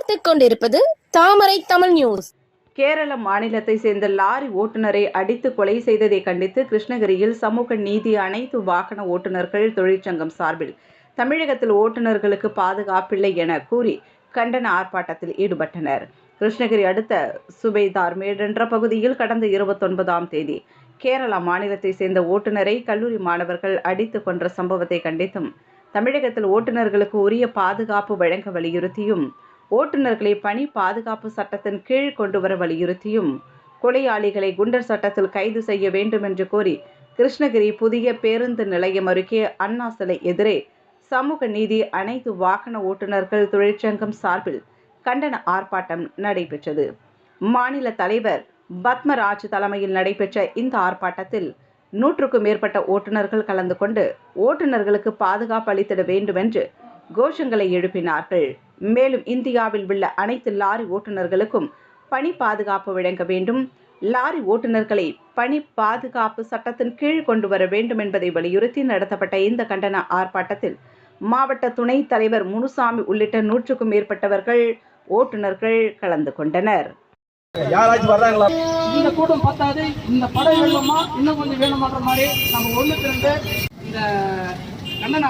பார்த்துக் கொண்டிருப்பது தாமரை தமிழ் நியூஸ். கேரள மாநிலத்தை சேர்ந்த லாரி ஓட்டுநரை அடித்து கொலை செய்ததை கண்டித்து கிருஷ்ணகிரியில் சமூக நீதி அனைத்து வாகன ஓட்டுநர்கள் தொழிற்சங்கம் சார்பில் தமிழகத்தில் ஓட்டுநர்களுக்கு பாதுகாப்பில்லை என கூறி கண்டன ஆர்ப்பாட்டத்தில் ஈடுபட்டனர். கிருஷ்ணகிரி அடுத்த சுபைதார்மேடு என்ற பகுதியில் கடந்த 29ஆம் தேதி கேரள மாநிலத்தை சேர்ந்த ஓட்டுநரை கல்லூரி மாணவர்கள் அடித்து கொன்ற சம்பவத்தை கண்டித்தும், தமிழகத்தில் ஓட்டுநர்களுக்கு உரிய பாதுகாப்பு வழங்க வலியுறுத்தியும், ஓட்டுநர்களை பணி பாதுகாப்பு சட்டத்தின் கீழ் கொண்டு வர வலியுறுத்தியும், கொலையாளிகளை குண்டர் சட்டத்தில் கைது செய்ய வேண்டும் என்று கோரி கிருஷ்ணகிரி புதிய பேருந்து நிலையம் அருகே அண்ணா சிலை எதிரே சமூக நீதி அனைத்து வாகன ஓட்டுநர்கள் தொழிற்சங்கம் சார்பில் கண்டன ஆர்ப்பாட்டம் நடைபெற்றது. மாநில தலைவர் பத்மராஜ் தலைமையில் நடைபெற்ற இந்த ஆர்ப்பாட்டத்தில் 100க்கும் மேற்பட்ட ஓட்டுநர்கள் கலந்து கொண்டு ஓட்டுநர்களுக்கு பாதுகாப்பு அளித்திட வேண்டும் என்று கோஷங்களை எழுப்பினார்கள். மேலும் இந்தியாவில் உள்ள அனைத்து லாரி ஓட்டுநர்களுக்கும் பணி பாதுகாப்பு வழங்க வேண்டும், லாரி ஓட்டுநர்களை பணி பாதுகாப்பு சட்டத்தின் கீழ் கொண்டு வர வேண்டும் என்பதை வலியுறுத்தி நடத்தப்பட்ட இந்த கண்டன ஆர்ப்பாட்டத்தில் மாவட்ட துணைத் தலைவர் முனுசாமி உள்ளிட்ட 100க்கும் மேற்பட்டவர்கள் ஓட்டுநர்கள் கலந்து கொண்டனர். இந்த கூட்டம் பத்தாது, இந்த படம் வேணுமா இன்னும் கொஞ்சம் வேணுமான்ற மாதிரி நம்ம ஒன்று திரண்டு இந்த கண்டன